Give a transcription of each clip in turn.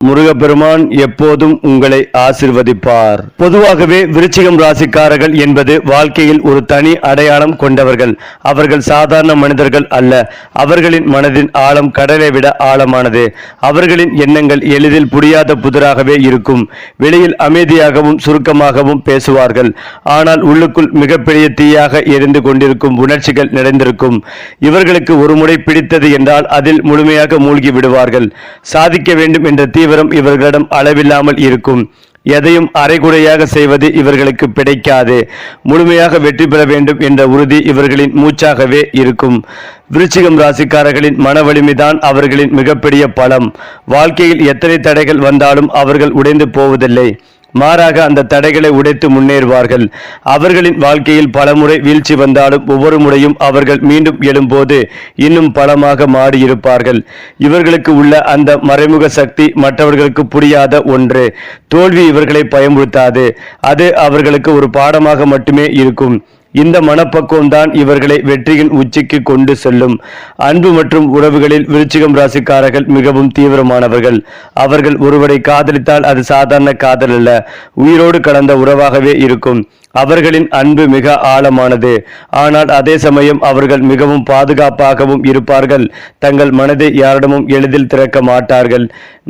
முருகப்பெருமான் எப்போதும் உங்களை ஆசிர்வதிப்பார். பொதுவாகவே விருச்சிகம் ராசிக்காரர்கள் என்பது வாழ்க்கையில் ஒரு தனி அடையாளம் கொண்டவர்கள். அவர்கள் சாதாரண மனிதர்கள் அல்ல. அவர்களின் மனதின் ஆழம் கடலை விட ஆழமானது. அவர்களின் எண்ணங்கள் எளிதில் புரியாத புதிராகவே இருக்கும். வெளியில் அமைதியாகவும் சுருக்கமாகவும் பேசுவார்கள். ஆனால் உள்ளுக்குள் மிகப்பெரிய தீயாக எரிந்து கொண்டிருக்கும் உணர்ச்சிகள் நிறைந்திருக்கும். இவர்களுக்கு ஒரு முறை பிடித்தது என்றால் அதில் முழுமையாக மூழ்கி விடுவார்கள். சாதிக்க வேண்டும் என்ற தீவிரம் இவர்களிடம் அளவில்லாமல் இருக்கும். எதையும் அரைகுறையாக செய்வது இவர்களுக்கு பிடிக்காது. முழுமையாக வெற்றி பெற வேண்டும் என்ற உறுதி இவர்களின் மூச்சாகவே இருக்கும். விருச்சிகம் ராசிக்காரர்களின் மன வலிமைதான் அவர்களின் மிகப்பெரிய பலம். வாழ்க்கையில் எத்தனை தடைகள் வந்தாலும் அவர்கள் உடைந்து போவதில்லை. மாறாக அந்த தடைகளை உடைத்து முன்னேறுவார்கள். அவர்களின் வாழ்க்கையில் பலமுறை வீழ்ச்சி வந்தாலும் ஒவ்வொரு முறையும் அவர்கள் மீண்டும் எழும்போது இன்னும் பலமாக மாறியிருப்பார்கள். இவர்களுக்கு உள்ள அந்த மறைமுக சக்தி மற்றவர்களுக்கு புரியாத ஒன்று. தோல்வி இவர்களை பயமுறுத்தாது. அது அவர்களுக்கு ஒரு பாடமாக மட்டுமே இருக்கும். இந்த மனப்பக்குவம் தான் இவர்களை வெற்றியின் உச்சிக்கு கொண்டு செல்லும். அன்பு மற்றும் உறவுகளில் விருச்சிகம் ராசிக்காரர்கள் மிகவும் தீவிரமானவர்கள். அவர்கள் ஒருவரை காதலித்தால் அது சாதாரண காதல் அல்ல, உயிரோடு கலந்த உறவாகவே இருக்கும். அவர்களின் அன்பு மிக ஆழமானது. ஆனால் அதே சமயம் அவர்கள் மிகவும் பாதுகாப்பாகவும் இருப்பார்கள். தங்கள் மனதை யாரிடமும் எளிதில் திறக்க மாட்டார்கள்.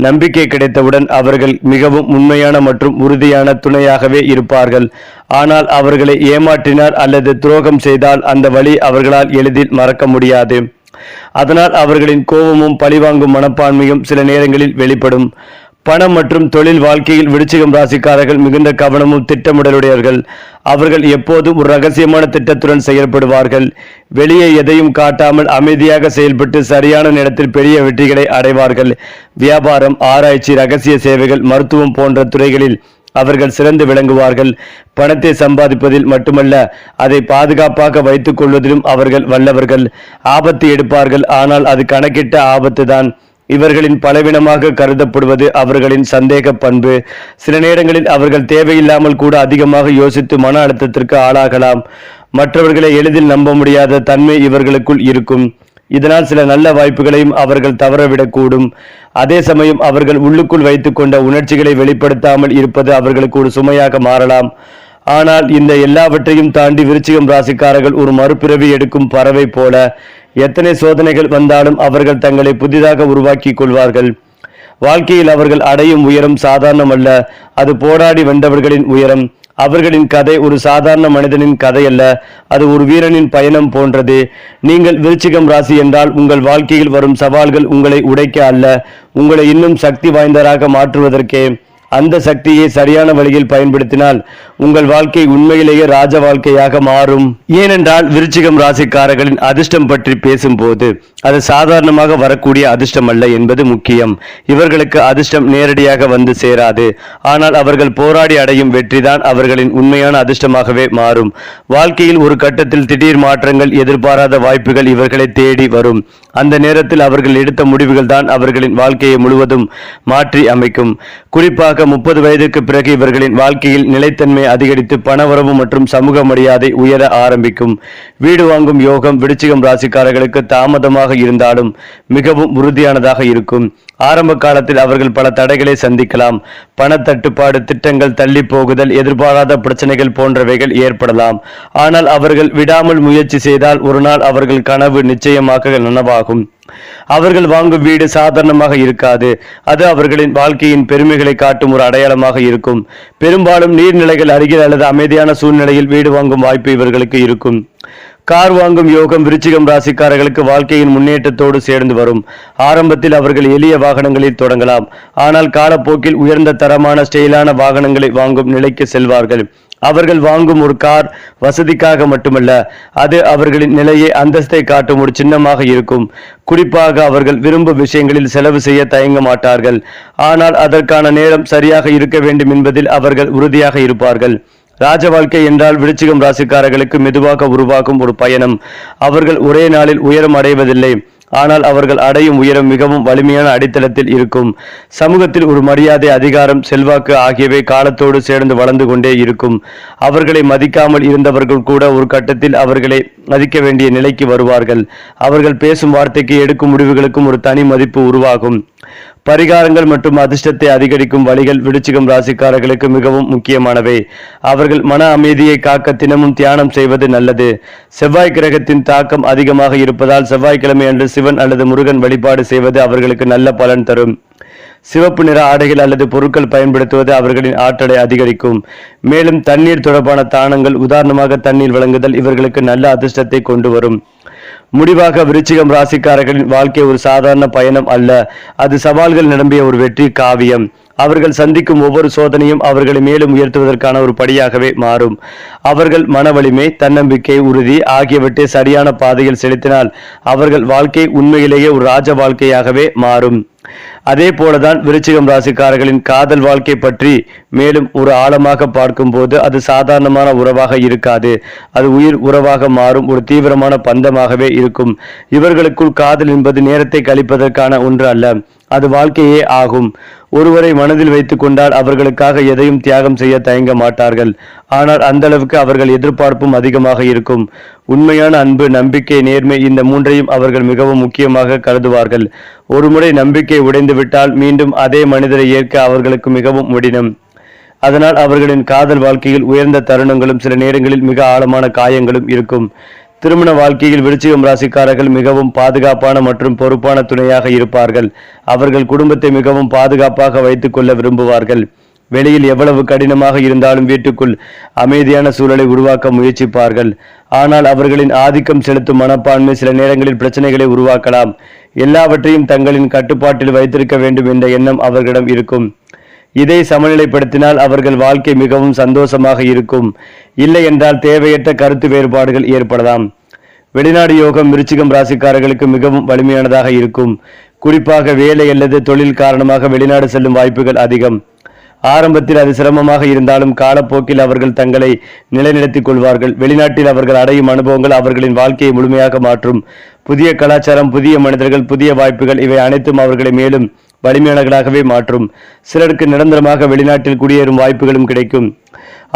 நம்பிக்கை கிடைத்தவுடன் அவர்கள் மிகவும் உண்மையான மற்றும் உறுதியான துணையாகவே இருப்பார்கள். ஆனால் அவர்களை ஏமாற்றினார் அல்லது துரோகம் செய்தால் அந்த வழி அவர்களால் எளிதில் மறக்க முடியாது. அதனால் அவர்களின் கோபமும் பழிவாங்கும் மனப்பான்மையும் சில நேரங்களில் வெளிப்படும். பணம் மற்றும் தொழில் வாழ்க்கையில் விருச்சிகம் ராசிக்காரர்கள் மிகுந்த கவனமும் திட்டமிடலுடையவர்கள். அவர்கள் எப்போதும் ஒரு ரகசியமான திட்டத்துடன் செயல்படுவார்கள். வெளியே எதையும் காட்டாமல் அமைதியாக செயல்பட்டு சரியான நேரத்தில் பெரிய வெற்றிகளை அடைவார்கள். வியாபாரம், ஆராய்ச்சி, ரகசிய சேவைகள், மருத்துவம் போன்ற துறைகளில் அவர்கள் சிறந்து விளங்குவார்கள். பணத்தை சம்பாதிப்பதில் மட்டுமல்ல, அதை பாதுகாப்பாக வைத்துக் கொள்வதிலும் அவர்கள் வல்லவர்கள். ஆபத்து எடுப்பார்கள், ஆனால் அது கணக்கிட்ட ஆபத்து தான். இவர்களின் பலவீனமாக கருதப்படுவது அவர்களின் சந்தேக பண்பு. சில நேரங்களில் அவர்கள் தேவையில்லாமல் கூட அதிகமாக யோசித்து மன அழுத்தத்திற்கு ஆளாகலாம். மற்றவர்களை எளிதில் நம்ப முடியாத தன்மை இவர்களுக்குள் இருக்கும். இதனால் சில நல்ல வாய்ப்புகளையும் அவர்கள் தவறவிடக்கூடும். அதே சமயம் அவர்கள் உள்ளுக்குள் வைத்துக் கொண்ட உணர்ச்சிகளை வெளிப்படுத்தாமல் இருப்பது அவர்களுக்கு ஒரு சுமையாக மாறலாம். ஆனால் இந்த எல்லாவற்றையும் தாண்டி விருச்சிகம் ராசிக்காரர்கள் ஒரு மறுபிறவி எடுக்கும் பறவை போல. எத்தனை சோதனைகள் வந்தாலும் அவர்கள் தங்களை புதிதாக உருவாக்கி கொள்வார்கள். வாழ்க்கையில் அவர்கள் அடையும் உயரம் சாதாரணமல்ல, அது போராடி வென்றவர்களின் உயரம். அவர்களின் கதை ஒரு சாதாரண மனிதனின் கதை அல்ல, அது ஒரு வீரனின் பயணம் போன்றது. நீங்கள் விருச்சிகம் ராசி என்றால் உங்கள் வாழ்க்கையில் வரும் சவால்கள் உங்களை உடைக்க அல்ல, உங்களை இன்னும் சக்தி வாய்ந்தவராக மாற்றுவதற்கே. அந்த சக்தியை சரியான வழியில் பயன்படுத்தினால் உங்கள் வாழ்க்கை உண்மையிலேயே ராஜ வாழ்க்கையாக மாறும். ஏனென்றால் விருச்சிகம் ராசிக்காரர்களின் அதிர்ஷ்டம் பற்றி பேசும்போது அது சாதாரணமாக வரக்கூடிய அதிர்ஷ்டம் அல்ல என்பது முக்கியம். இவர்களுக்கு அதிர்ஷ்டம் நேரடியாக வந்து சேராது. ஆனால் அவர்கள் போராடி அடையும் வெற்றிதான் அவர்களின் உண்மையான அதிர்ஷ்டமாகவே மாறும். வாழ்க்கையில் ஒரு கட்டத்தில் திடீர் மாற்றங்கள், எதிர்பாராத வாய்ப்புகள் இவர்களை தேடி வரும். அந்த நேரத்தில் அவர்கள் எடுத்த முடிவுகள் தான் அவர்களின் வாழ்க்கையை முழுவதும் மாற்றி அமைக்கும். குறிப்பாக 30 வயதுக்கு பிறகு இவர்களின் வாழ்க்கையில் நிலைத்தன்மை அதிகரித்து பணவரவு மற்றும் சமூக மரியாதை உயர ஆரம்பிக்கும். வீடு வாங்கும் யோகம் விருச்சிகம் ராசிக்காரர்களுக்கு தாமதமாக இருந்தாலும் மிகவும் உறுதியானதாக இருக்கும். ஆரம்ப காலத்தில் அவர்கள் பல தடைகளை சந்திக்கலாம். பணத்தட்டுப்பாடு, திட்டங்கள் தள்ளி போகுதல், எதிர்பாராத பிரச்சனைகள் போன்றவைகள் ஏற்படலாம். ஆனால் அவர்கள் விடாமல் முயற்சி செய்தால் ஒரு நாள் அவர்கள் கனவு நிச்சயமாக நனவாகும். அவர்கள் வாங்கும் வீடு சாதாரணமாக இருக்காது. அது அவர்களின் வாழ்க்கையின் பெருமைகளை காட்டும் ஒரு அடையாளமாக இருக்கும். பெரும்பாலும் நீர்நிலைகள் அருகில் அல்லது அமைதியான சூழ்நிலையில் வீடு வாங்கும் வாய்ப்பு இவர்களுக்கு இருக்கும். கார் வாங்கும் யோகம் விருச்சிகம் ராசிக்காரர்களுக்கு வாழ்க்கையின் முன்னேற்றத்தோடு சேர்ந்து வரும். ஆரம்பத்தில் அவர்கள் எளிய வாகனங்களில் தொடங்கலாம். ஆனால் காலப்போக்கில் உயர்ந்த தரமான ஸ்டைலான வாகனங்களை வாங்கும் நிலைக்கு செல்வார்கள். அவர்கள் வாங்கும் ஒரு கார் வசதிக்காக மட்டுமல்ல, அது அவர்களின் நிலையை, அந்தஸ்தை காட்டும் ஒரு சின்னமாக இருக்கும். குறிப்பாக அவர்கள் விரும்பும் விஷயங்களில் செலவு செய்ய தயங்க மாட்டார்கள். ஆனால் அதற்கான நேரம் சரியாக இருக்க வேண்டும் என்பதில் அவர்கள் உறுதியாக இருப்பார்கள். ராஜ வாழ்க்கை என்றால் விருச்சிகம் ராசிக்காரர்களுக்கு மெதுவாக உருவாகும் ஒரு பயணம். அவர்கள் ஒரே நாளில் உயரம் அடைவதில்லை. ஆனால் அவர்கள் அடையும் உயரம் மிகவும் வலிமையான அடித்தளத்தில் இருக்கும். சமூகத்தில் ஒரு மரியாதை, அதிகாரம், செல்வாக்கு ஆகியவை காலத்தோடு சேர்ந்து வளர்ந்து கொண்டே இருக்கும். அவர்களை மதிக்காமல் இருந்தவர்கள் கூட ஒரு கட்டத்தில் அவர்களை மதிக்க வேண்டிய நிலைக்கு வருவார்கள். அவர்கள் பேசும் வார்த்தைக்கு, எடுக்கும் முடிவுகளுக்கும் ஒரு தனி மதிப்பு உருவாகும். பரிகாரங்கள் மற்றும் அதிர்ஷ்டத்தை அதிகரிக்கும் வழிகள் விருச்சிகம் ராசிக்காரர்களுக்கு மிகவும் முக்கியமானவை. அவர்கள் மன அமைதியை காக்க தினமும் தியானம் செய்வது நல்லது. செவ்வாய் கிரகத்தின் தாக்கம் அதிகமாக இருப்பதால் செவ்வாய்க்கிழமை அன்று சிவன் அல்லது முருகன் வழிபாடு செய்வது அவர்களுக்கு நல்ல பலன் தரும். சிவப்பு நிற ஆடைகள் அல்லது பொருட்கள் பயன்படுத்துவது அவர்களின் ஆற்றலை அதிகரிக்கும். மேலும் தண்ணீர் தொடர்பான தானங்கள், உதாரணமாக தண்ணீர் வழங்குதல், இவர்களுக்கு நல்ல அதிர்ஷ்டத்தை கொண்டு வரும். முடிவாக விருச்சிகம் ராசிக்காரர்களின் வாழ்க்கை ஒரு சாதாரண பயணம் அல்ல, அது சவால்கள் நிரம்பிய ஒரு வெற்றி காவியம். அவர்கள் சந்திக்கும் ஒவ்வொரு சோதனையும் அவர்களை மேலும் உயர்த்துவதற்கான ஒரு படியாகவே மாறும். அவர்கள் மன வலிமை, தன்னம்பிக்கை, உறுதி ஆகியவற்றை சரியான பாதையில் செலுத்தினால் அவர்கள் வாழ்க்கை உண்மையிலேயே ஒரு ராஜ வாழ்க்கையாகவே மாறும். அதே போலதான் விருச்சிகம் ராசிக்காரர்களின் காதல் வாழ்க்கை பற்றி மேலும் ஒரு ஆழமாக பார்க்கும் போது அது சாதாரணமான உறவாக இருக்காது. அது உயிர் உறவாக மாறும் ஒரு தீவிரமான பந்தமாகவே இருக்கும். இவர்களுக்குள் காதல் என்பது நேரத்தை கழிப்பதற்கான ஒன்று அல்ல, அது வாழ்க்கையே ஆகும். ஒருவரை மனதில் வைத்துக் கொண்டால் அவர்களுக்காக எதையும் தியாகம் செய்ய தயங்க மாட்டார்கள். ஆனால் அந்த அளவுக்கு அவர்கள் எதிர்பார்ப்பும் அதிகமாக இருக்கும். உண்மையான அன்பு, நம்பிக்கை, நேர்மை, இந்த மூன்றையும் அவர்கள் மிகவும் முக்கியமாக கருதுவார்கள். ஒருமுறை நம்பிக்கை உடைந்து விட்டால் மீண்டும் அதே மனிதரை ஏற்க அவர்களுக்கு மிகவும் முடியும். அதனால் அவர்களின் காதல் வாழ்க்கையில் உயர்ந்த தருணங்களும் சில நேரங்களில் மிக ஆழமான காயங்களும் இருக்கும். திருமண வாழ்க்கையில் விருச்சிகம் ராசிக்காரர்கள் மிகவும் பாதுகாப்பான மற்றும் பொறுப்பான துணையாக இருப்பார்கள். அவர்கள் குடும்பத்தை மிகவும் பாதுகாப்பாக வைத்துக் கொள்ள விரும்புவார்கள். வெளியில் எவ்வளவு கடினமாக இருந்தாலும் வீட்டுக்குள் அமைதியான சூழலை உருவாக்க முயற்சிப்பார்கள். ஆனால் அவர்களின் ஆதிக்கம் செலுத்தும் மனப்பான்மை சில நேரங்களில் பிரச்சனைகளை உருவாக்கலாம். எல்லாவற்றையும் தங்களின் கட்டுப்பாட்டில் வைத்திருக்க வேண்டும் என்ற எண்ணம் அவர்களிடம் இருக்கும். இதை சமநிலைப்படுத்தினால் அவர்கள் வாழ்க்கை மிகவும் சந்தோஷமாக இருக்கும். இல்லை என்றால் தேவையற்ற கருத்து வேறுபாடுகள் ஏற்படலாம். வெளிநாடு யோகம் விருச்சிகம் ராசிக்காரர்களுக்கு மிகவும் வலிமையானதாக இருக்கும். குறிப்பாக வேலை அல்லது தொழில் காரணமாக வெளிநாடு செல்லும் வாய்ப்புகள் அதிகம். ஆரம்பத்தில் அது சிரமமாக இருந்தாலும் காலப்போக்கில் அவர்கள் தங்களை நிலைநிறுத்திக் கொள்வார்கள். வெளிநாட்டில் அவர்கள் அடையும் அனுபவங்கள் அவர்களின் வாழ்க்கையை முழுமையாக மாற்றும். புதிய கலாச்சாரம், புதிய மனிதர்கள், புதிய வாய்ப்புகள், இவை அனைத்தும் அவர்களை மேலும் வலிமையானவர்களாகவே மாற்றும். சிலருக்கு நிரந்தரமாக வெளிநாட்டில் குடியேறும் வாய்ப்புகளும் கிடைக்கும்.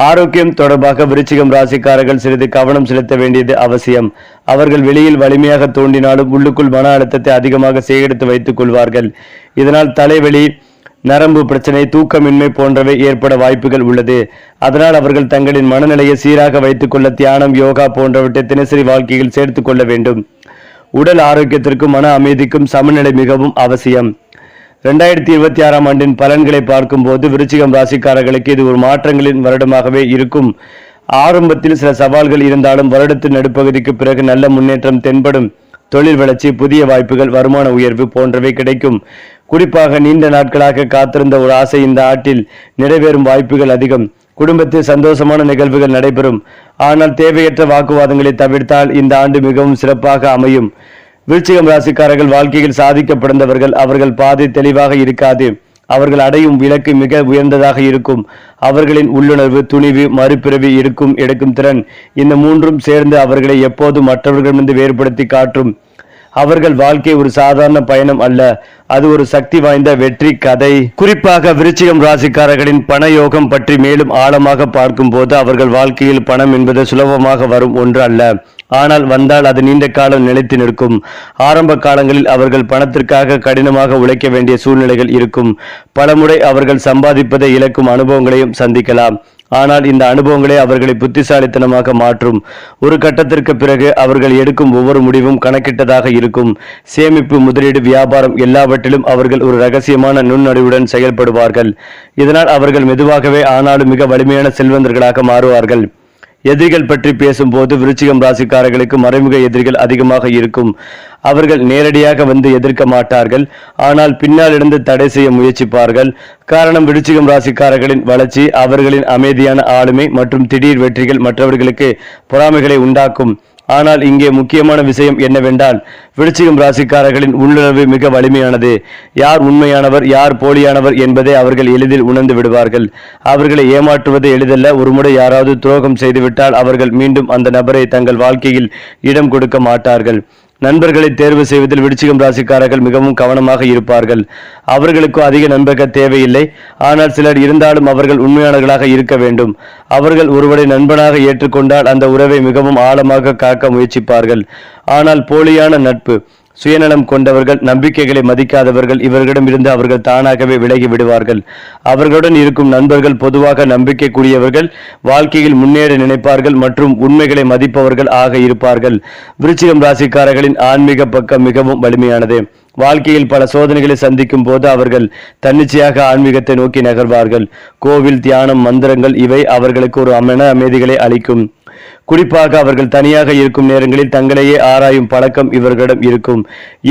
ஆரோக்கியம் தொடர்பாக விருச்சிகம் ராசிக்காரர்கள் சிறிது கவனம் செலுத்த வேண்டியது அவசியம். அவர்கள் வெளியில் வலிமையாக தோன்றினாலும் உள்ளுக்குள் மன அழுத்தத்தை அதிகமாக சேகரித்து வைத்துக் கொள்வார்கள். இதனால் தலைவலி, நரம்பு பிரச்சனை, தூக்கமின்மை போன்றவை ஏற்பட வாய்ப்புகள் உள்ளது. அதனால் அவர்கள் தங்களின் மனநிலையை சீராக வைத்துக் கொள்ள தியானம், யோகா போன்றவற்றை தினசரி வாழ்க்கையில் சேர்த்துக் கொள்ள வேண்டும். உடல் ஆரோக்கியத்திற்கும் மன அமைதிக்கும் சமநிலை மிகவும் அவசியம். 2026ஆம் ஆண்டின் பலன்களை பார்க்கும் போது விருச்சிகம் ராசிக்காரர்களுக்கு இது ஒரு மாற்றங்களின் வருடமாகவே இருக்கும். ஆரம்பத்தில் சில சவால்கள் இருந்தாலும் வருடத்தின் நடுப்பகுதிக்கு பிறகு நல்ல முன்னேற்றம் தென்படும். தொழில் வளர்ச்சி, புதிய வாய்ப்புகள், வருமான உயர்வு போன்றவை கிடைக்கும். குறிப்பாக நீண்ட நாட்களாக காத்திருந்த ஒரு ஆசை இந்த ஆண்டில் நிறைவேறும் வாய்ப்புகள் அதிகம். குடும்பத்தில் சந்தோஷமான நிகழ்வுகள் நடைபெறும். ஆனால் தேவையற்ற வாக்குவாதங்களை தவிர்த்தால் இந்த ஆண்டு மிகவும் சிறப்பாக அமையும். விருச்சிகம் ராசிக்காரர்கள் வாழ்க்கையில் சாதிக்கப்படுந்தவர்கள். அவர்கள் பாதை தெளிவாக இருக்காது. அவர்கள் அடையும் இலக்கு மிக உயர்ந்ததாக இருக்கும். அவர்களின் உள்ளுணர்வு, துணிவு, மறுபிறவி, எடுக்கும் திறன், இந்த மூன்றும் சேர்ந்து அவர்களை எப்போதும் மற்றவர்களிடமிருந்து வேறுபடுத்தி காட்டும். அவர்கள் வாழ்க்கை ஒரு சாதாரண பயணம் அல்ல, அது ஒரு சக்தி வாய்ந்த வெற்றி கதை. குறிப்பாக விருச்சிகம் ராசிக்காரர்களின் பண யோகம் பற்றி மேலும் ஆழமாக பார்க்கும் போது அவர்கள் வாழ்க்கையில் பணம் என்பது சுலபமாக வரும் ஒன்று அல்ல. ஆனால் வந்தால் அது நீண்ட காலம் நிலைத்து நிற்கும். ஆரம்ப காலங்களில் அவர்கள் பணத்திற்காக கடினமாக உழைக்க வேண்டிய சூழ்நிலைகள் இருக்கும். பலமுறை அவர்கள் சம்பாதிப்பதை இழக்கும் அனுபவங்களையும் சந்திக்கலாம். ஆனால் இந்த அனுபவங்களே அவர்களை புத்திசாலித்தனமாக மாற்றும். ஒரு கட்டத்திற்கு பிறகு அவர்கள் எடுக்கும் ஒவ்வொரு முடிவும் கணக்கிட்டதாக இருக்கும். சேமிப்பு, முதலீடு, வியாபாரம் எல்லாவற்றிலும் அவர்கள் ஒரு ரகசியமான நுண்ணறிவுடன் செயல்படுவார்கள். இதனால் அவர்கள் மெதுவாகவே ஆனாலும் மிக வலிமையான செல்வந்தர்களாக மாறுவார்கள். எதிரிகள் பற்றி பேசும்போது விருச்சிகம் ராசிக்காரர்களுக்கு மறைமுக எதிரிகள் அதிகமாக இருக்கும். அவர்கள் நேரடியாக வந்து எதிர்க்க மாட்டார்கள், ஆனால் பின்னால் இருந்து தடை செய்ய முயற்சிப்பார்கள். காரணம், விருச்சிகம் ராசிக்காரர்களின் வளர்ச்சி, அவர்களின் அமைதியான ஆளுமை மற்றும் திடீர் வெற்றிகள் மற்றவர்களுக்கு பொறாமைகளை உண்டாக்கும். ஆனால் இங்கே முக்கியமான விஷயம் என்னவென்றால், விருச்சிகம் ராசிக்காரர்களின் உள்ளுணர்வு மிக வலிமையானது. யார் உண்மையானவர், யார் போலியானவர் என்பதை அவர்கள் எளிதில் உணர்ந்து விடுவார்கள். அவர்களை ஏமாற்றுவது எளிதல்ல. ஒருமுறை யாராவது துரோகம் செய்துவிட்டால் அவர்கள் மீண்டும் அந்த நபரை தங்கள் வாழ்க்கையில் இடம் கொடுக்க மாட்டார்கள். நண்பர்களை தேர்வு செய்வதில் விருச்சிகம் ராசிக்காரர்கள் மிகவும் கவனமாக இருப்பார்கள். அவர்களுக்கு அதிக நண்பக தேவையில்லை, ஆனால் சிலர் இருந்தாலும் அவர்கள் உண்மையானவர்களாக இருக்க வேண்டும். அவர்கள் ஒருவரை நண்பனாக ஏற்றுக்கொண்டால் அந்த உறவை மிகவும் ஆழமாக காக்க முயற்சிப்பார்கள். ஆனால் போலியான நட்பு, சுயநலம் கொண்டவர்கள், நம்பிக்கைகளை மதிக்காதவர்கள். இவர்களிடமிருந்து அவர்கள் தானாகவே விலகி விடுவார்கள். அவர்களுடன் இருக்கும் நண்பர்கள் பொதுவாக நம்பிக்கைக்குரியவர்கள், வாழ்க்கையில் முன்னேற நினைப்பார்கள் மற்றும் உண்மைகளை மதிப்பவர்கள் ஆக இருப்பார்கள். விருச்சிகம் ராசிக்காரர்களின் ஆன்மீக பக்கம் மிகவும் வலிமையானது. வாழ்க்கையில் பல சோதனைகளை சந்திக்கும் போது அவர்கள் தன்னிச்சையாக ஆன்மீகத்தை நோக்கி நகர்வார்கள். கோவில், தியானம், மந்திரங்கள் இவை அவர்களுக்கு ஒரு மன அமைதிகளை அளிக்கும். குறிப்பாக அவர்கள் தனியாக இருக்கும் நேரங்களில் தங்களையே ஆராயும் பழக்கம் இவர்களிடம் இருக்கும்.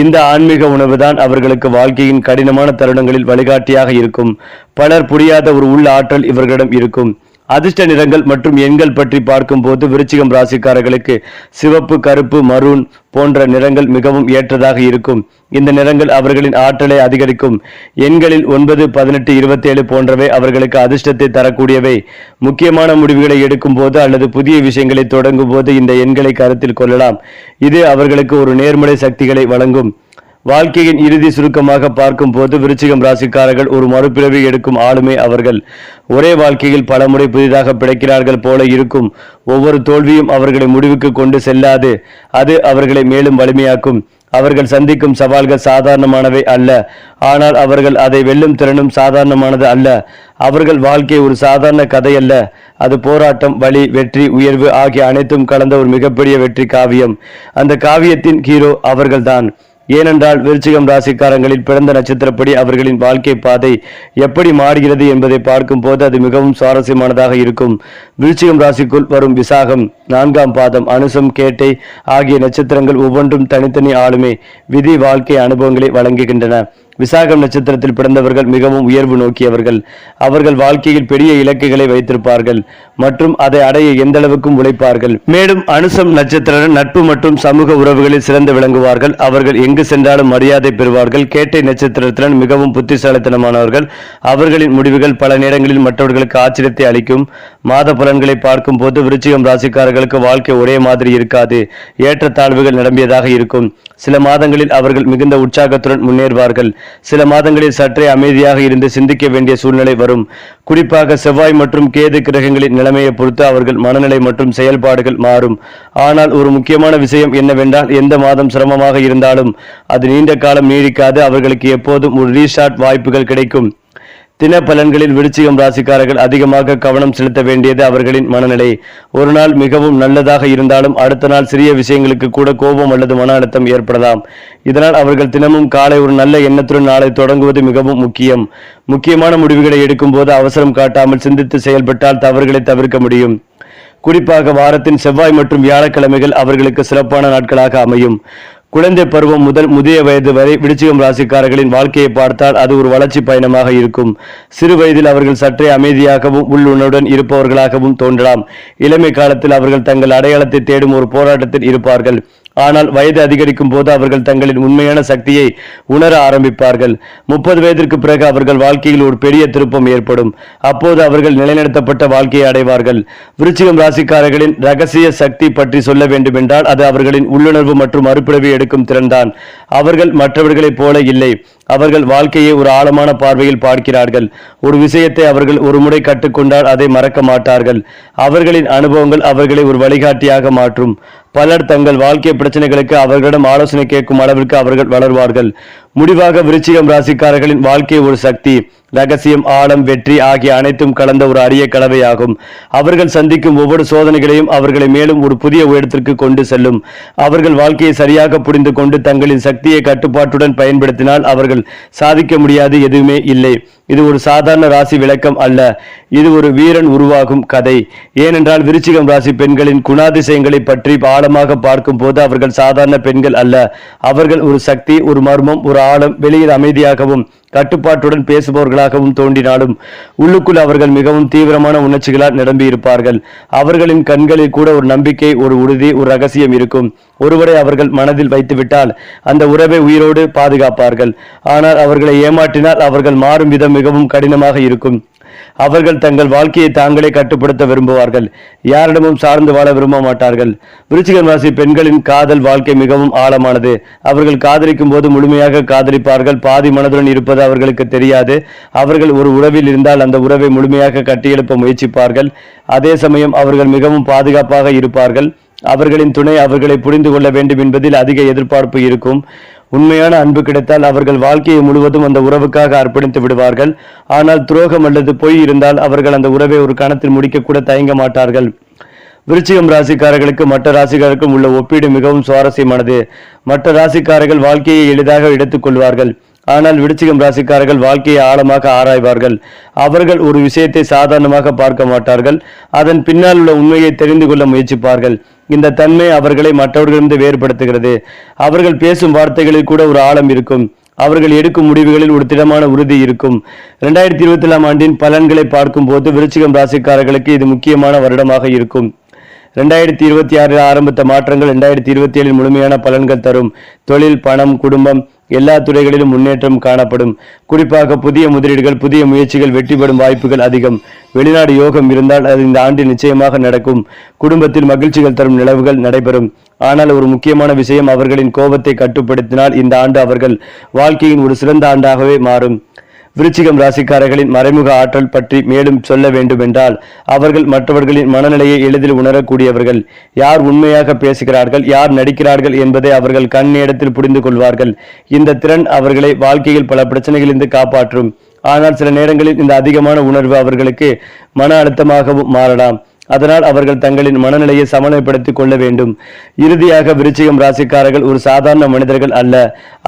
இந்த ஆன்மீக உணர்வுதான் அவர்களுக்கு வாழ்க்கையின் கடினமான தருணங்களில் வழிகாட்டியாக இருக்கும். பலர் புரியாத ஒரு உள் ஆற்றல் இவர்களிடம் இருக்கும். அதிர்ஷ்ட நிறங்கள் மற்றும் எண்கள் பற்றி பார்க்கும்போது விருச்சிகம் ராசிக்காரர்களுக்கு சிவப்பு, கருப்பு, மரூன் போன்ற நிறங்கள் மிகவும் ஏற்றதாக இருக்கும். இந்த நிறங்கள் அவர்களின் ஆற்றலை அதிகரிக்கும். எண்களில் 9, 18, 27 போன்றவை அவர்களுக்கு அதிர்ஷ்டத்தை தரக்கூடியவை. முக்கியமான முடிவுகளை எடுக்கும் போது அல்லது புதிய விஷயங்களை தொடங்கும் போது இந்த எண்களை கருத்தில் கொள்ளலாம். இது அவர்களுக்கு ஒரு நேர்மறை சக்திகளை வழங்கும். வாழ்க்கையின் இறுதி சுருக்கமாக பார்க்கும் போது விருச்சிகம் ராசிக்காரர்கள் ஒரு மறுபிறவி எடுக்கும் ஆளுமை அவர்கள். ஒரே வாழ்க்கையில் பலமுறை புதிதாக பிழைக்கிறார்கள் போல இருக்கும். ஒவ்வொரு தோல்வியும் அவர்களை முடிவுக்கு கொண்டு செல்லாது, அது அவர்களை மேலும் வலிமையாக்கும். அவர்கள் சந்திக்கும் சவால்கள் சாதாரணமானவை அல்ல, ஆனால் அவர்கள் அதை வெல்லும் திறனும் சாதாரணமானது அல்ல. அவர்கள் வாழ்க்கை ஒரு சாதாரண கதை அல்ல, அது போராட்டம், வலி, வெற்றி, உயர்வு ஆகிய அனைத்தும் கலந்த ஒரு மிகப்பெரிய வெற்றி காவியம். அந்த காவியத்தின் ஹீரோ அவர்கள்தான். ஏனென்றால் விருச்சிகம் ராசிக்காரங்களில் பிறந்த நட்சத்திரப்படி அவர்களின் வாழ்க்கை பாதை எப்படி மாறுகிறது என்பதை பார்க்கும் போது அது மிகவும் சுவாரஸ்யமானதாக இருக்கும். விருச்சிகம் ராசிக்குள் வரும் விசாகம், 4ஆம் பாதம், அனுசம், கேட்டை ஆகிய நட்சத்திரங்கள் ஒவ்வொன்றும் தனித்தனி ஆளுமை, விதி, வாழ்க்கை அனுபவங்களை வழங்குகின்றன. விசாகம் நட்சத்திரத்தில் பிறந்தவர்கள் மிகவும் உயர்வு நோக்கியவர்கள். அவர்கள் வாழ்க்கையில் பெரிய இலக்குகளை வைத்திருப்பார்கள் மற்றும் அதை அடைய எந்த அளவுக்கும் உழைப்பார்கள். மேலும் அனுசம் நட்சத்திர நட்பு மற்றும் சமூக உறவுகளில் சிறந்து விளங்குவார்கள். அவர்கள் எங்கு சென்றாலும் மரியாதை பெறுவார்கள். கேட்டை நட்சத்திரத்தினர் மிகவும் புத்திசாலித்தனமானவர்கள். அவர்களின் முடிவுகள் பல நேரங்களில் மற்றவர்களுக்கு ஆச்சரியத்தை அளிக்கும். மாத பலன்களை பார்க்கும் போது விருச்சிகம் ராசிக்காரர்களுக்கு வாழ்க்கை ஒரே மாதிரி இருக்காது. ஏற்றத்தாழ்வுகள் நிரம்பியதாக இருக்கும். சில மாதங்களில் அவர்கள் மிகுந்த உற்சாகத்துடன் முன்னேறுவார்கள். சில மாதங்களில் சற்றே அமைதியாக இருந்து சிந்திக்க வேண்டிய சூழ்நிலை வரும். குறிப்பாக செவ்வாய் மற்றும் கேது கிரகங்களின் நிலைமையை பொறுத்து அவர்கள் மனநிலை மற்றும் செயல்பாடுகள் மாறும். ஆனால் ஒரு முக்கியமான விஷயம் என்னவென்றால், எந்த மாதம் சிரமமாக இருந்தாலும் அது நீண்ட காலம் நீடிக்காது. அவர்களுக்கு எப்போதும் ஒரு ரீஸ்டார்ட் வாய்ப்புகள் கிடைக்கும். தின பலன்களில் விருச்சிகம் ராசிக்காரர்கள் அதிகமாக கவனம் செலுத்த வேண்டியது அவர்களின் மனநிலை. ஒரு நாள் மிகவும் நல்லதாக இருந்தாலும் அடுத்த நாள் சிறிய விஷயங்களுக்கு கூட கோபம் அல்லது மன அழுத்தம் ஏற்படலாம். இதனால் அவர்கள் தினமும் காலை ஒரு நல்ல எண்ணத்துடன் நாளை தொடங்குவது மிகவும் முக்கியம். முக்கியமான முடிவுகளை எடுக்கும் போது அவசரம் காட்டாமல் சிந்தித்து செயல்பட்டால் தவறுகளை தவிர்க்க முடியும். குறிப்பாக வாரத்தின் செவ்வாய் மற்றும் வியாழக்கிழமைகள் அவர்களுக்கு சிறப்பான நாட்களாக அமையும். குழந்தை பருவம் முதல் முதிய வயது வரை விருச்சிகம் ராசிக்காரர்களின் வாழ்க்கையை பார்த்தால் அது ஒரு வளர்ச்சி பயணமாக இருக்கும். சிறு வயதில் அவர்கள் சற்றே அமைதியாகவும் உள்ளுணர்வுடன் இருப்பவர்களாகவும் தோன்றலாம். இளமை காலத்தில் அவர்கள் தங்கள் அடையாளத்தை தேடும் ஒரு போராட்டத்தில் இருப்பார்கள். ஆனால் வயது அதிகரிக்கும் போது அவர்கள் தங்களின் உண்மையான சக்தியை உணர ஆரம்பிப்பார்கள். 30 வயதிற்கு பிறகு அவர்கள் வாழ்க்கையில் ஒரு பெரிய திருப்பம் ஏற்படும். அப்போது அவர்கள் நிலைநிறுத்தப்பட்ட வாழ்க்கையை அடைவார்கள். விருச்சிகம் ராசிக்காரர்களின் ரகசிய சக்தி பற்றி சொல்ல வேண்டுமென்றால் அது அவர்களின் உள்ளுணர்வு மற்றும் மறுபிறவி எடுக்கும் திறன்தான். அவர்கள் மற்றவர்களைப் போல இல்லை. அவர்கள் வாழ்க்கையை ஒரு ஆழமான பார்வையில் பார்க்கிறார்கள். ஒரு விஷயத்தை அவர்கள் ஒரு முறை கற்றுக்கொண்டால் அதை மறக்க மாட்டார்கள். அவர்களின் அனுபவங்கள் அவர்களை ஒரு வழிகாட்டியாக மாற்றும். பலர் தங்கள் வாழ்க்கை பிரச்சனைகளுக்கு அவர்களிடம் ஆலோசனை கேட்கும் அளவிற்கு அவர்கள் வளர்வார்கள். முடிவாக விருச்சிகம் ராசிக்காரர்களின் வாழ்க்கை ஒரு சக்தி, ரகசியம், ஆழம், வெற்றி ஆகிய அனைத்தும் கலந்த ஒரு அரிய கலவையாகும். அவர்கள் சந்திக்கும் ஒவ்வொரு சோதனைகளையும் அவர்களை மேலும் ஒரு புதிய உயரத்திற்கு கொண்டு செல்லும். அவர்கள் வாழ்க்கையை சரியாக புரிந்து கொண்டு தங்களின் சக்தியை கட்டுப்பாட்டுடன் பயன்படுத்தினால் அவர்கள் சாதிக்க முடியாது எதுவுமே இல்லை. இது ஒரு சாதாரண ராசி விளக்கம் அல்ல, இது ஒரு வீரன் உருவாகும் கதை. ஏனென்றால் விருச்சிகம் ராசி பெண்களின் குணாதிசயங்களை பற்றி ஆழமாக பார்க்கும் போது அவர்கள் சாதாரண பெண்கள் அல்ல. அவர்கள் ஒரு சக்தி, ஒரு மர்மம், ஒரு ஆழம். வெளியில் அமைதியாகவும் கட்டுப்பாட்டுடன் பேசுபவர்களாகவும் தோன்றினாலும் உள்ளுக்குள் அவர்கள் மிகவும் தீவிரமான உணர்ச்சிகளால் நிரம்பி இருப்பார்கள். அவர்களின் கண்களில் கூட ஒரு நம்பிக்கை, ஒரு உறுதி, ஒரு ரகசியம் இருக்கும். ஒருவரை அவர்கள் மனதில் வைத்துவிட்டால் அந்த உறவை உயிரோடு பாதுகாப்பார்கள். ஆனால் அவர்களை ஏமாற்றினால் அவர்கள் மாறும் விதம் மிகவும் கடினமாக இருக்கும். அவர்கள் தங்கள் வாழ்க்கையை தாங்களே கட்டுப்படுத்த விரும்புவார்கள். யாரிடமும் சார்ந்து வாழ விரும்ப மாட்டார்கள். விருச்சிகம் ராசி பெண்களின் காதல் வாழ்க்கை மிகவும் ஆழமானது. அவர்கள் காதலிக்கும் போது முழுமையாக காதலிப்பார்கள். பாதி மனதுடன் இருப்பது அவர்களுக்கு தெரியாது. அவர்கள் ஒரு உறவில் இருந்தால் அந்த உறவை முழுமையாக கட்டியெழுப்ப முயற்சிப்பார்கள். அதே சமயம் அவர்கள் மிகவும் பாதுகாப்பாக இருப்பார்கள். அவர்களின் துணை அவர்களை புரிந்து கொள்ள வேண்டும் என்பதில் அதிக எதிர்பார்ப்பு இருக்கும். உண்மையான அன்பு கிடைத்தால் அவர்கள் வாழ்க்கையை முழுவதும் அந்த உறவுக்காக அர்ப்பணித்து விடுவார்கள். ஆனால் துரோகம் அல்லது பொய் இருந்தால் அவர்கள் அந்த உறவை ஒரு கணத்தில் முடிக்க கூட தயங்க மாட்டார்கள். விருச்சிகம் ராசிக்காரர்களுக்கு மற்ற ராசிக்காரருக்கும் உள்ள ஒப்பீடு மிகவும் சுவாரஸ்யமானது. மற்ற ராசிக்காரர்கள் வாழ்க்கையை எளிதாக எடுத்துக் கொள்வார்கள். ஆனால் விருச்சிகம் ராசிக்காரர்கள் வாழ்க்கையை ஆழமாக ஆராய்வார்கள். அவர்கள் ஒரு விஷயத்தை சாதாரணமாக பார்க்க மாட்டார்கள். அதன் பின்னால் உள்ள உண்மையை தெரிந்து கொள்ள முயற்சிப்பார்கள். இந்த தன்மை அவர்களை மற்றவர்களிடம் வேறுபடுத்துகிறது. அவர்கள் பேசும் வார்த்தைகளில் கூட ஒரு ஆழம் இருக்கும். அவர்கள் எடுக்கும் முடிவுகளில் ஒரு திடமான உறுதி இருக்கும். 2024 ஆண்டின் பலன்களை பார்க்கும் போது விருச்சிகம் ராசிக்காரர்களுக்கு இது முக்கியமான வருடமாக இருக்கும். 2026 ஆரம்பித்த மாற்றங்கள் 2027 முழுமையான பலன்கள் தரும். தொழில், பணம், குடும்பம் எல்லா துறைகளிலும் முன்னேற்றம் காணப்படும். குறிப்பாக புதிய முதலீடுகள், புதிய முயற்சிகள் வெற்றிபடும் வாய்ப்புகள் அதிகம். வெளிநாடு யோகம் இருந்தால் அது இந்த ஆண்டில் நிச்சயமாக நடக்கும். குடும்பத்தில் மகிழ்ச்சிகள் தரும் நிலவுகள் நடைபெறும். ஆனால் ஒரு முக்கியமான விஷயம், அவர்களின் கோபத்தை கட்டுப்படுத்தினால் இந்த ஆண்டு அவர்கள் வாழ்க்கையின் ஒரு சிறந்த ஆண்டாகவே மாறும். விருச்சிகம் ராசிக்காரர்களின் மறைமுக ஆற்றல் பற்றி மேலும் சொல்ல வேண்டுமென்றால், அவர்கள் மற்றவர்களின் மனநிலையை எளிதில் உணரக்கூடியவர்கள். யார் உண்மையாக பேசுகிறார்கள், யார் நடிக்கிறார்கள் என்பதை அவர்கள் கண் நேரத்தில் புரிந்து கொள்வார்கள். இந்த திறன் அவர்களை வாழ்க்கையில் பல பிரச்சனைகளிலிருந்து காப்பாற்றும். ஆனால் சில நேரங்களில் இந்த அதிகமான உணர்வு அவர்களுக்கு மன அழுத்தமாகவும் மாறலாம். அதனால் அவர்கள் தங்களின் மனநிலையை சமநிலைப்படுத்திக் கொள்ள வேண்டும். இறுதியாக விருச்சிகம் ராசிக்காரர்கள் ஒரு சாதாரண மனிதர்கள் அல்ல.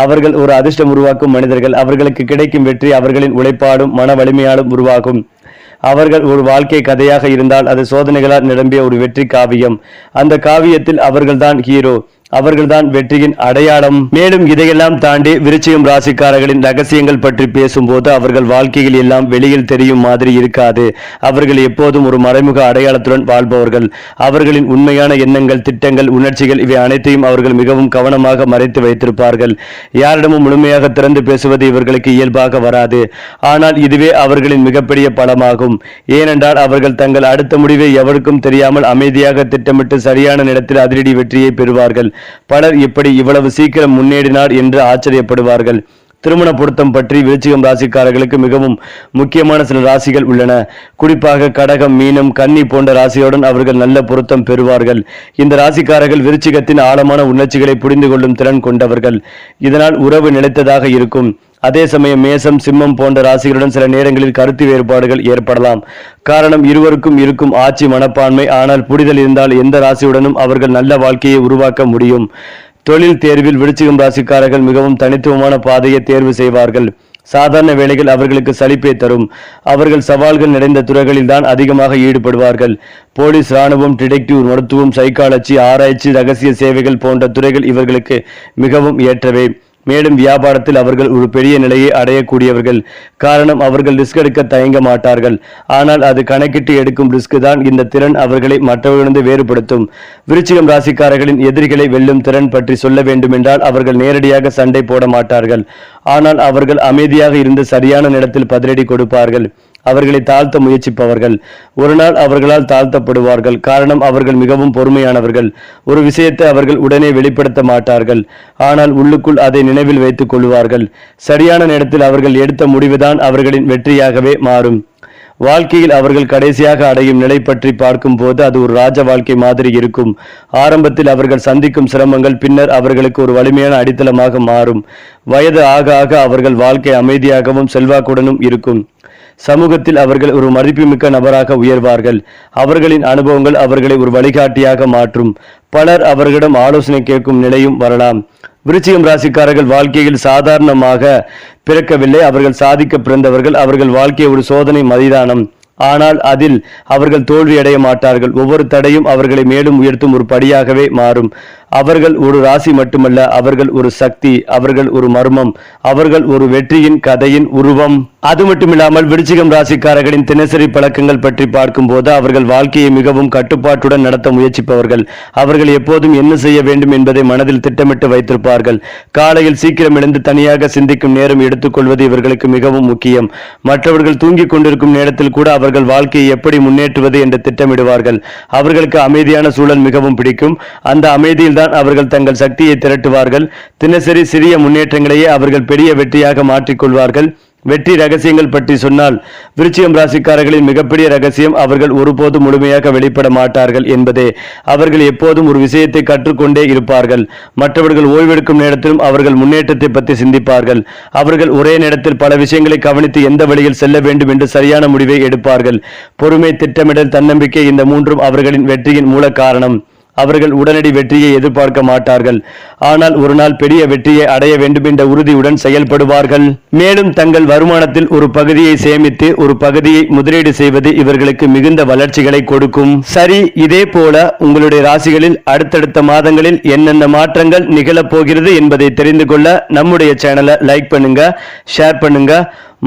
அவர்கள் ஒரு அதிர்ஷ்டம் உருவாக்கும் மனிதர்கள். அவர்களுக்கு கிடைக்கும் வெற்றி அவர்களின் உழைப்பாலும் மன வலிமையாலும் உருவாகும். அவர்கள் ஒரு வாழ்க்கை கதையாக இருந்தால் அது சோதனைகளால் நிரம்பிய ஒரு வெற்றி காவியம். அந்த காவியத்தில் அவர்கள்தான் ஹீரோ. அவர்கள்தான் வெற்றியின் அடையாளம். மேலும் இதையெல்லாம் தாண்டி விருச்சிகம் ராசிக்காரர்களின் ரகசியங்கள் பற்றி பேசும்போது அவர்கள் வாழ்க்கையில் எல்லாம் வெளியில் தெரியும் மாதிரி இருக்காது. அவர்கள் எப்போதும் ஒரு மறைமுக அடையாளத்துடன் வாழ்பவர்கள். அவர்களின் உண்மையான எண்ணங்கள், திட்டங்கள், உணர்ச்சிகள் இவை அனைத்தையும் அவர்கள் மிகவும் கவனமாக மறைத்து வைத்திருப்பார்கள். யாரிடமும் முழுமையாக திறந்து பேசுவது இவர்களுக்கு இயல்பாக வராது. ஆனால் இதுவே அவர்களின் மிகப்பெரிய பலமாகும். ஏனென்றால் அவர்கள் தங்கள் அடுத்த முடிவை எவருக்கும் தெரியாமல் அமைதியாக திட்டமிட்டு சரியான நேரத்தில் அதிரடி வெற்றியை பெறுவார்கள். பலர் இப்படி இவ்வளவு சீக்கிரம் முன்னேறினார் என்று ஆச்சரியப்படுவார்கள். திருமண பொருத்தம் பற்றி விருச்சிகம் ராசிக்காரர்களுக்கு மிகவும் முக்கியமான சில ராசிகள் உள்ளன. குறிப்பாக கடகம், மீனம், கன்னி போன்ற ராசியுடன் அவர்கள் நல்ல பொருத்தம் பெறுவார்கள். இந்த ராசிக்காரர்கள் விருச்சிகத்தின் ஆழமான உணர்ச்சிகளை புரிந்து கொள்ளும் திறன் கொண்டவர்கள். இதனால் உறவு நிலைத்ததாக இருக்கும். அதே சமயம் மேசம், சிம்மம் போன்ற ராசிகளுடன் சில நேரங்களில் கருத்து வேறுபாடுகள் ஏற்படலாம். காரணம் இருவருக்கும் இருக்கும் ஆட்சி மனப்பான்மை. ஆனால் புரிதல் இருந்தால் எந்த ராசியுடனும் அவர்கள் நல்ல வாழ்க்கையை உருவாக்க முடியும். தொழில் தேர்வில் விருச்சிகம் ராசிக்காரர்கள் மிகவும் தனித்துவமான பாதையை தேர்வு செய்வார்கள். சாதாரண வேலைகள் அவர்களுக்கு சலிப்பை தரும். அவர்கள் சவால்கள் நிறைந்த துறைகளில் தான் அதிகமாக ஈடுபடுவார்கள். போலீஸ், இராணுவம், டிடெக்டிவ், மருத்துவம், சைக்காலஜி, ஆராய்ச்சி, ரகசிய சேவைகள் போன்ற துறைகள் இவர்களுக்கு மிகவும் ஏற்றவை. மேலும் வியாபாரத்தில் அவர்கள் ஒரு பெரிய நிலையை அடையக்கூடியவர்கள். காரணம், அவர்கள் ரிஸ்க் எடுக்க தயங்க மாட்டார்கள். ஆனால் அது கணக்கிட்டு எடுக்கும் ரிஸ்க் தான் இந்த திறன் அவர்களை மற்றவர்களிடம் வேறுபடுத்தும். விருச்சிகம் ராசிக்காரர்களின் எதிரிகளை வெல்லும் திறன் பற்றி சொல்ல வேண்டுமென்றால், அவர்கள் நேரடியாக சண்டை போட மாட்டார்கள். ஆனால் அவர்கள் அமைதியாக இருந்து சரியான நேரத்தில் பதிலடி கொடுப்பார்கள். அவர்களை தாழ்த்த முயற்சிப்பவர்கள் ஒரு நாள் அவர்களால் தாழ்த்தப்படுவார்கள். காரணம், அவர்கள் மிகவும் பொறுமையானவர்கள். ஒரு விஷயத்தை அவர்கள் உடனே வெளிப்படுத்த மாட்டார்கள். ஆனால் உள்ளுக்குள் அதை நினைவில் வைத்துக் கொள்வார்கள். சரியான நேரத்தில் அவர்கள் எடுத்த முடிவுதான் அவர்களின் வெற்றியாகவே மாறும். வாழ்க்கையில் அவர்கள் கடைசியாக அடையும் நிலை பற்றி பார்க்கும் போது அது ஒரு ராஜ வாழ்க்கை மாதிரி இருக்கும். ஆரம்பத்தில் அவர்கள் சந்திக்கும் சிரமங்கள் பின்னர் அவர்களுக்கு ஒரு வலிமையான அடித்தளமாக மாறும். வயது ஆக ஆக அவர்கள் வாழ்க்கை அமைதியாகவும் செல்வாக்குடனும் இருக்கும். சமூகத்தில் அவர்கள் ஒரு மதிப்புமிக்க நபராக உயர்வார்கள். அவர்களின் அனுபவங்கள் அவர்களை ஒரு வழிகாட்டியாக மாற்றும். பலர் அவர்களிடம் ஆலோசனை கேட்கும் நிலையும் வரலாம். விருச்சிகம் ராசிக்காரர்கள் வாழ்க்கையில் சாதாரணமாக பிறக்கவில்லை. அவர்கள் சாதிக்க பிறந்தவர்கள். அவர்கள் வாழ்க்கை ஒரு சோதனை மைதானம். ஆனால் அதில் அவர்கள் தோல்வியடைய மாட்டார்கள். ஒவ்வொரு தடையும் அவர்களை மேலும் உயர்த்தும் ஒரு படியாகவே மாறும். அவர்கள் ஒரு ராசி மட்டுமல்ல, அவர்கள் ஒரு சக்தி, அவர்கள் ஒரு மர்மம், அவர்கள் ஒரு வெற்றியின் கதையின் உருவம். அது மட்டுமில்லாமல் விருச்சிகம் ராசிக்காரர்களின் தினசரி பழக்கங்கள் பற்றி பார்க்கும் போது அவர்கள் வாழ்க்கையை மிகவும் கட்டுப்பாட்டுடன் நடத்த முயற்சிப்பவர்கள். அவர்கள் எப்போதும் என்ன செய்ய வேண்டும் என்பதை மனதில் திட்டமிட்டு வைத்திருப்பார்கள். காலையில் சீக்கிரம் எழுந்து தனியாக சிந்திக்கும் நேரம் எடுத்துக்கொள்வது இவர்களுக்கு மிகவும் முக்கியம். மற்றவர்கள் தூங்கிக் கொண்டிருக்கும் நேரத்தில் கூட அவர்கள் வாழ்க்கையை எப்படி முன்னேற்றுவது என்று திட்டமிடுவார்கள். அவர்களுக்கு அமைதியான சூழல் மிகவும் பிடிக்கும். அந்த அமைதியில் அவர்கள் தங்கள் சக்தியை திரட்டுவார்கள். தினசரி சிறிய முன்னேற்றங்களையே அவர்கள் பெரிய வெற்றியாக மாற்றிக்கொள்வார்கள். வெற்றி ரகசியங்கள் பற்றி சொன்னால், விருச்சிகம் ராசிக்காரர்களின் மிகப்பெரிய ரகசியம் அவர்கள் ஒருபோதும் முழுமையாக வெளிப்பட மாட்டார்கள் என்பதே. அவர்கள் எப்போதும் ஒரு விஷயத்தை கற்றுக்கொண்டே இருப்பார்கள். மற்றவர்கள் ஓய்வெடுக்கும் நேரத்திலும் அவர்கள் முன்னேற்றத்தை பற்றி சிந்திப்பார்கள். அவர்கள் ஒரே நேரத்தில் பல விஷயங்களை கவனித்து எந்த வழியில் செல்ல வேண்டும் என்று சரியான முடிவை எடுப்பார்கள். பொறுமை, திட்டமிடல், தன்னம்பிக்கை, இந்த மூன்றும் அவர்களின் வெற்றியின் மூல காரணம். அவர்கள் உடனடி வெற்றியை எதிர்பார்க்க மாட்டார்கள், ஆனால் ஒரு நாள் பெரிய வெற்றியை அடைய வேண்டும் என்ற உறுதியுடன் செயல்படுவார்கள். மேலும் தங்கள் வருமானத்தில் ஒரு பகுதியை சேமித்து ஒரு பகுதியை முதலீடு செய்வது இவர்களுக்கு மிகுந்த வளர்ச்சிகளை கொடுக்கும். சரி, இதே போல உங்களுடைய ராசிகளில் அடுத்தடுத்த மாதங்களில் என்னென்ன மாற்றங்கள் நிகழப் போகிறது என்பதை தெரிந்து கொள்ள நம்முடைய சேனலை லைக் பண்ணுங்க, ஷேர் பண்ணுங்க,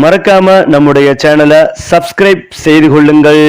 மறக்காம நம்முடைய சேனலை சப்ஸ்கிரைப் செய்து கொள்ளுங்கள்.